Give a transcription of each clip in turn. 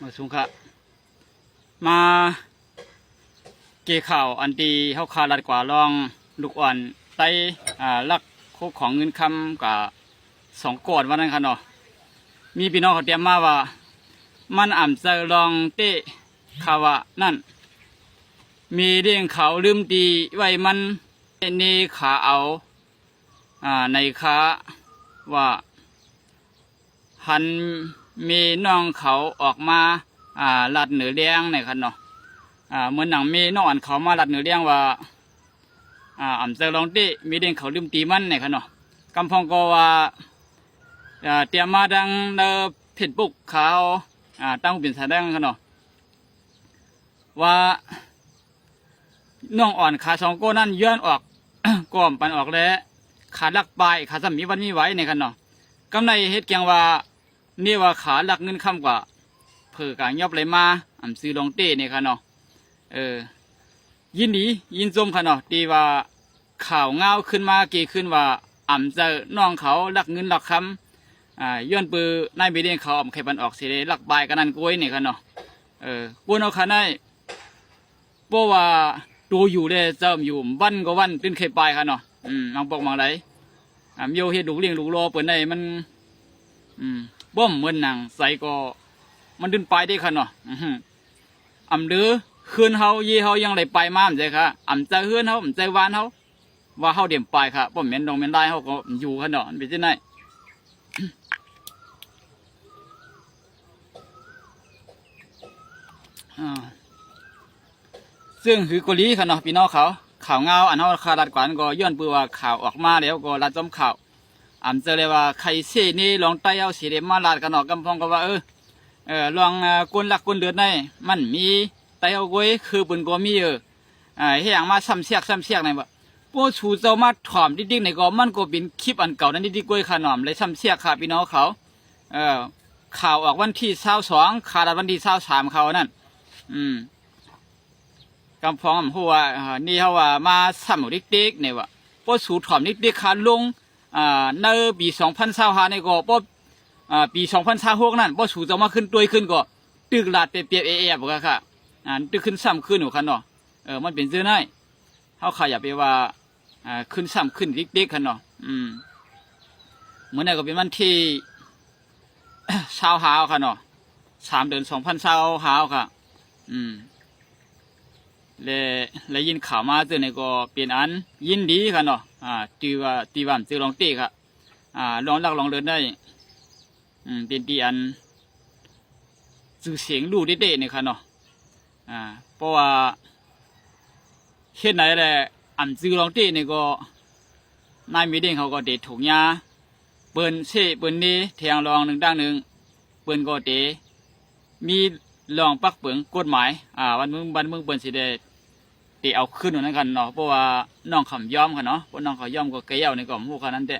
มาสุงค่ะมาเกี่ยข่าวอันตีเขาคาลัดกว่าลองลูกอ่อนไตลักโคของเงินคำกับ2 กอดวันนั้นค่ะเนาะมีพี่น้องเขาเตรียมมาว่ามันอ่ำจะลองเตะข่าวนั่นมีเรื่องเขาลืมตีไว้มันนี่ขาเอาในขาว่าหันมีน้องเขาออกมาลัดเหนือเลี้ยงในคันเนาะเหมือนหนังมีน้องอันเขามาลัดเหนือเลี้ยงว่าอ่ำเจอลองตีมีเด้งเขาลืมตีมันในคันเนาะกำพองก็ว่าเตรียมมาดังเนเพจบุกเขาตั้งเป็นสาดังคันเนาะว่าน้องอ่อนขา2 ก้นนั่นย้อนออก ก้มปันออกแล้วขาลักปลายขาสามีวันมีไหวในคันเนาะกำในเฮ็ดเกียงว่านี่ว่าขาลักเงินคำกว่าเผื่อกางยอบเลยมาซื้อลองเต้เนี่ยค่ะเนาะยินดียินชมค่ะเนาะดีว่าข่าวเงาขึ้นมาเกี่ขึ้นว่าเจอน้องเขาลักเงินลักคำย้อนปืนายบีเด้งเขาไข่ปันออกเสียลักปลายกันนั่นกล้วยเนี่ยค่ะเนาะกวนเอาค่ะนายเพราะว่าตัวอยู่ได้เจิมอยู่วันก็วันตื่นไข่ปลายค่ะเนาะมังบอกมังไรโยเฮ็ดลูกเลี้ยงลูกรอเปิดในมันบ่มเหมือนหนังใส่ก็มันดึงไปได้ค่ะเนาะเดือคืนเฮายี่เฮายังไหลไปมาใช่ค่ะใจเฮือนเฮาใจวานเฮาว่าเฮาเดี่ยมไปค่ะบ่เหม็นดงเหม็นได้เฮาก็อยู่ค่ะเนาะเป็นจังได๋ซึ่งคือกลีค่ะเนาะพี่น้องเขาข่าวเงาอันเฮาคารัดกวนก็ย้อนปือว่าข่าวออกมาแล้วก็รัดจอมข่าวเจอเลยว่าใครเสนี่ลองไต้เอาสีเดมาลาดกันออกกำพองก็ว่าลองกุนลักกุนเดือดในมันมีไต้เอาไว้คือปืนก็มีเฮียงมาซ้ำเสียกในบ่พวกชูเจ้ามาถ่อมดิ๊กในก็มันก็เป็นคลิปอันเก่านั้นดิ๊กกล้วยขนมเลยซ้ำเสียกค่ะพี่น้องเขาข่าวออกวันที่22ข่าววันที่23เขานั่นกำพองหัวนี่เขาว่ามาซ้ำดิ๊กเนี่ยว่าพวกชูถ่อมดิ๊กขาลงในปี2025นี่ก็พอปี2026นั่นพอสูจะมาขึ้นตัวขึ้นก็ตึกลาดเปียบๆบ่ค่ะตึกขึ้นซ้ำขึ้นอยู่คันเนาะมันเป็นซื่อได้เฮาขยับไปว่าขึ้นซ้ำขึ้นเด็กๆคันเนาะเหมือนนั่นก็เป็นวันที่20หาวค่ะเนาะ3 เดือน2020หาวค่ะเลยยินข่าวมาซื่อนี่ก็เป็นอันยินดีค่ะเนาะตีว่าซื้อลองตีค่ะลองลักลองเดินได้เป็นตีอันสื่อเสียงดูเด็ดๆเนี่ยค่ะเนาะเพราะว่าเช่นไหนแหละซื้อลองตีเนี่ยก็นายมีเด้งเขาก็เด็ดถูกยาเปิ้นนี้แทงลอง1 ดัง 1เปิ้นก็เตมีลองปักเปิงกฎหมายวันมึงเปิ้นสิได้เอาขึ้นนั่นกันเนาะเพราะว่าน้องคำย่อมค่ะเนาะเพราะน้องเขาย่อมก็เกลียวในกล่อมพวกนั้นแต่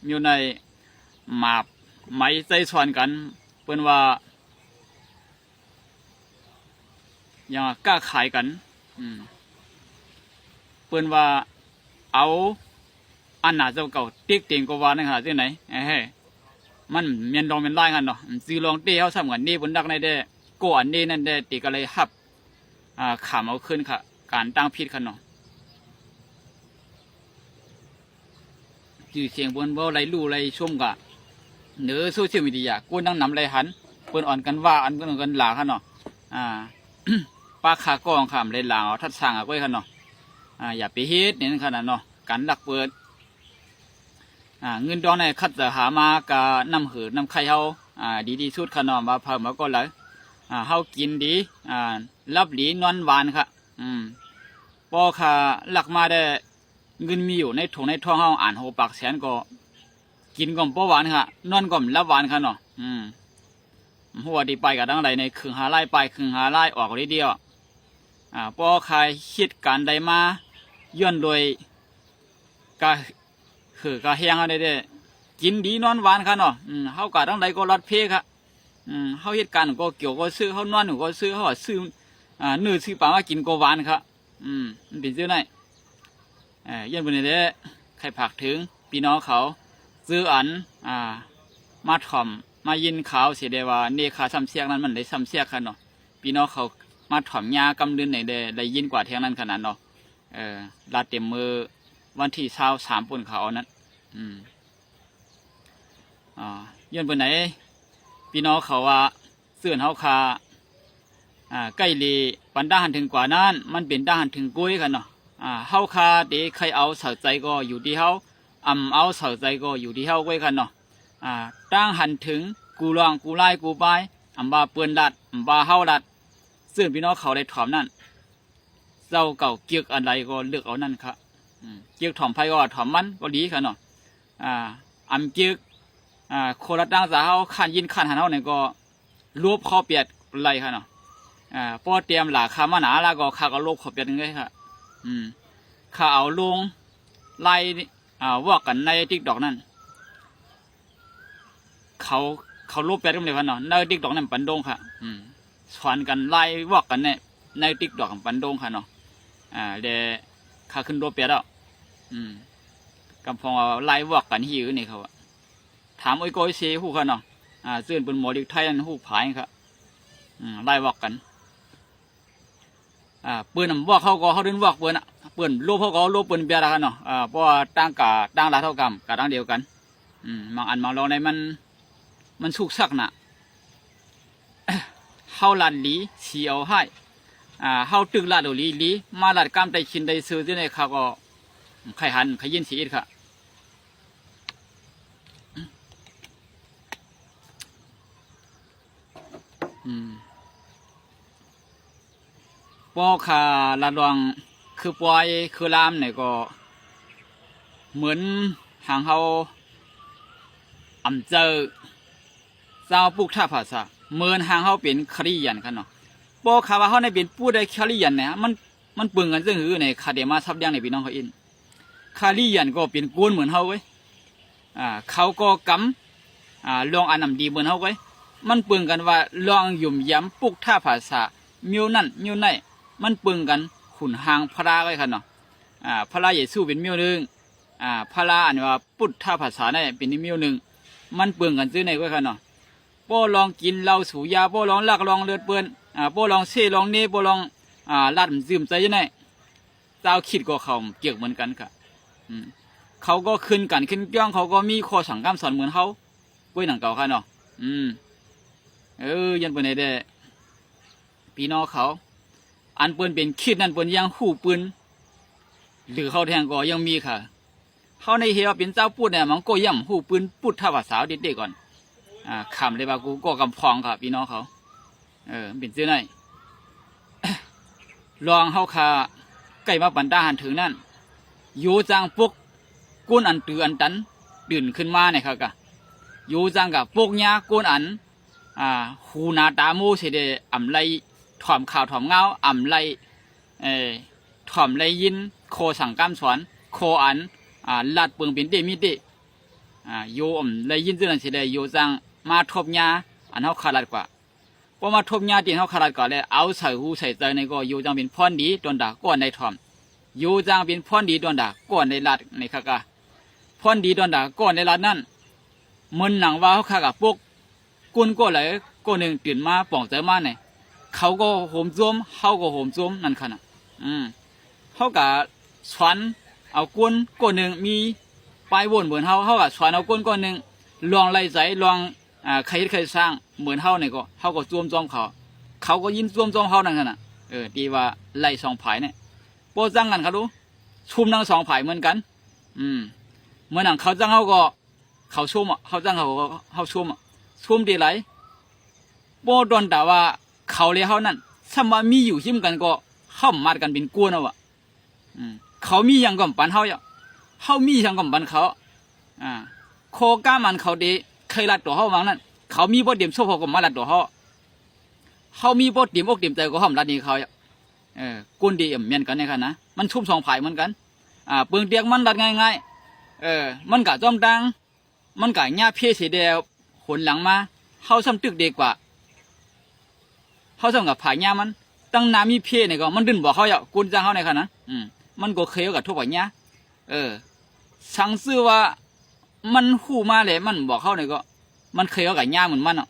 อยู่ในหมาบไม้ใจสวนกันเปิ้นว่ายังกล้าขายกันเปิ้นว่าเอาอันหนาเจ้าเก่าติ๊กเต็งก็ว่าในขณะที่ไหนมันเมียนดองเมียนได้กันเนาะซื้อลองเตี้ยวซ้ำกันนี่บนดักในได้ก่อนนี่นั่นได้ตีก็เลยหับขามเอาขึ้นค่ะการตั้งพิษค่ะเนาะจื่อเสียงบนบ่ไรลู่ไรชุ่มกะเนื้อโซเชียลมีเดียกูนั่งนำไรหันเปิ้นอ่อนกันว่าอันกันหลาค่ะเนาะป้าขากองขามไรหลาทัดสั่งก้อยค่ะเนาะอย่าไปเฮ็ดเนี่ยขนาดเนาะกันหลักเปิดเงินดองในคัดจะหามากะน้ำหืดน้ำไข่เฮาดีสุดค่ะเนาะมาเพิ่มมาก็เลยเฮากินดีรับหลีนอนหวานค่ะพอค่ะหลักมาได้เงินมีอยู่ในถุงในท้องเฮาหัวปากแสนก็กินก่อมป้อหวานค่ะนอนก่อมรับหวานค่ะเนาะหัวดีไปกับทั้งใดในครึ่งหาไล่ไปครึ่งหาไล่ออกเลยเดียวพอใครคิดการใดมาย้อนโดยกะคือกะเฮียงอะไรเด้กินดีนอนหวานค่ะเนาะเฮากับทั้งใดก็รัดเพค่ะเฮาเหตุการณ์ก็เกี่ยวก็ซื้อเฮานอนก็ซื้อเฮาซื้อเนื้อซื้อปลามากินก็หวานค่ะมันเป็นซื่อไหนยันบนนี้เด้ใครผักถึงพี่น้องเขาซื้ออันมาถ่อม มายินข่าวเสียเดว่าเนคาซ้ำเสียกนั้นมันได้ซ้ำเสียกค่ะเนาะพี่น้องเขามาถ่อมยากำเดินไหนได้ยินกว่าเที่ยงนั้นขนาดเนาะลาเต็มมือวันที่23ปุ่นเขานั้นย้อนไปไหนพี่น้องเขาว่าเสื่อนเฮาคาใกล้ลีปันด้าหันถึงกว่านั้นมันเป็นด้าหันถึงกุ้ยกันเนาะเฮาคาเด็กใครเอาเสาใจก็อยู่ที่เฮาเอาเสาใจก็อยู่ที่เฮาไว้กันเนาะตั้งหันถึงกูลองกูไล่กูไปบาเปือนดัดบาเฮาดัดเสื่อนพี่น้องเขาได้ถอมนั่นเจ้าเก่าเกียกอะไรก็เลือกเอานั่นครับเกียกถอมไพ่ก็ถอมมันก็ดีกันเนาะเกียกโคราตั้งสาเฮาขันยินขันหันเฮาเนี่ยก็รวบข้อเปียดไรค่ะเนาะพอเตรียมหลาคามาหนาแล้วก็ข้าก็รวบข้อเปียดนึงเลยค่ะข้าเอาลงไล่ว่ากันในติ๊กดอกนั่นเขารวบเปียดกันเลยค่ะเนาะในติ๊กดอกนั่นปันดงค่ะสอนกันไล่ว่ากันในติ๊กดอกปันดงค่ะเนาะเดี๋ยวข้าขึ้นรวบเปียดแล้วกำพองไล่ว่ากันหิวนี่เขาถามไอ้ก้อยเสียหูเขาเนาะซึ่งเป็นหมอดิกไทยนั่นหูผายครับไล่บอกกันปืนบอกเขาก็เขาเดินบอกปืนปืนลูกเขาก็ลูกปืนเบียร์กันเนาะเพราะว่าตั้งหลายเท่ากันกับตั้งเดียวกันบางอันบางเราในมันสุกสักน่ะเขาลันลีเสียวให้เขาตึกลาดลีมาลาดกล้ามใจชินได้ซื้อที่ไหนเขาก็ใครหันใครยินสีอิดค่ะปอขาละดวงคือปอยคือลามเนี่ยก็เหมือนหางเขาเจอเจ้าปุกท่าภาษาเหมือนหางเขาเป็นคดียันกันเนาะปอขาว่าเขาในเป็นผู้ใดคดียันเนี่ยมันปึงกันซึ่งคือในคดีมาทับยังในพี่น้องเขาอินคดียันก็เป็นกวนเหมือนเขาไว้เขาก็กำลองอันนำดีเหมือนเขาไว้มันปึงกันว่าลองยุ่มย้ำปุกท่าภาษามิวนั่นมิวไหนมันปึงกันขุนหางพระไว้ค่ะเนาะพระเยซูเป็นมิวหนึ่งพระอันว่าปุถท่าภาษาเนี่ยเป็นมิวหนึ่งมันปึงกันซื้อในไว้ค่ะเนาะป้อลองกินเหล้าสูบยาป้อลองลักลองเลือดเปื้อนป้อลองเซ่ลองเน่ป้อลองลาดมันซึมใจยังไงเจ้าคิดก็เขาเกี่ยวเหมือนกันค่ะเขาก็ขึ้นกันขึ้นย่องเขาก็มีข้อสั่งคำสอนเหมือนเขาไว้หนังเก่าค่ะเนาะยันเป็นไงเด้พี่น้องเขาอันเปิ้นเป็นคิดนั่นเปิ้นยังหูปืนหรือเขาแทงก็ยังมีค่ะเขาในเฮียเป็นเจ้าพูดเนี่ยมันก็ย่ำหูปืนพูดท่าภาษาเด็กๆก่อนคำเลยว่ากูก็กำพองค่ะพี่น้องเขาเป็นซื้อไหน ลองเขาคาใกล้มาปันตาหันถึงนั่นอยู่จังปุกก้นอันตืออันตันดื่นขึ้นมาเนี่ยค่ะกะอยู่จังกับปุกยาก้นอันหูนาตามูเสด็จไรถ่อมข่าวถ่อมเงาไรถ่อมไรยินโคสั่งกำสอนโคอันลาดเปิงเป็นเดมิเดโยไรยินซึ่งนั่นเสด็จโยจังมาทบยาอันเขาขาดกว่าพอมาทบยาตีเขาขาดก่อนเลยเอาใส่หูใส่ใจในก็โยจังเป็นพ่อนดีตอนด่าก้อนในถ่อมโยจังเป็นพ่อนดีตอนด่าก้อนในลาดในข้ากะพ่อนดีตอนด่าก้อนในลาดนั่นมันหนังว่าเขาขากับพวกกุนก็เลยก็หนึ่งตื่นมาป่องเจอมาเนี่ยเขาก็โหมจ้วมเขาก็โหมจ้วมนั่นขนาดเขากับสวนเอากุนก็หนึ่งมีปลายวนเหมือนเขากับสวนเอากุนก็หนึ่งลองไล่ใจลองใครสร้างเหมือนเขาเนี่ยเขาก็จ้วมจ้อมเขาก็ยิ้มจ้วมจ้อมเขานั่นขนาดดีว่าไล่สองผายเนี่ยโปรจังกันเขาดูชุมทั้งสองผายเหมือนกันเมื่อหนังเขาจังเขาก็เขาชุ่มเขาจังเขาชุ่มดีไรโบดอนแต่ว่าเขาเลยเขานั่นสมมีอยู่หิมกันก็เข้ามากันเป็นกวนเอาเขามีอย่างก่อมปันเขาเขามีอย่างก่อมปันเขาโคก้ามันเขาดีเคยรัดตัวเขาบางนั่นเขามีบทเดี่ยมโซ่พอก็มารัดตัวเขามีบทเดี่ยมอกเดี่ยมใจก็ห้อมรัดนี้เขากวนดีเมียนกันเนี่ยค่ะนะมันชุ่มสองผายเหมือนกันเปลืองเตียงมันรัดง่ายมันกะจ้อมดังมันกะหญ้าเพี้ยสีแดงขนหลังมาเขาซ้ำตึกเด็กกว่าเขาซ้ำกับผายหญ้ามันตั้งน้ำมีเพี้ยเนี่ยก็มันดึงบอกเขากุนจ้างเขาในขณะมันก็เคยกับทุกแบบหญ้าสั่งซื้อว่ามันหูมาเลยมันบอกเขาเนี่ยก็ มันเคยเอากับย่าเหมือนมันอ่ะ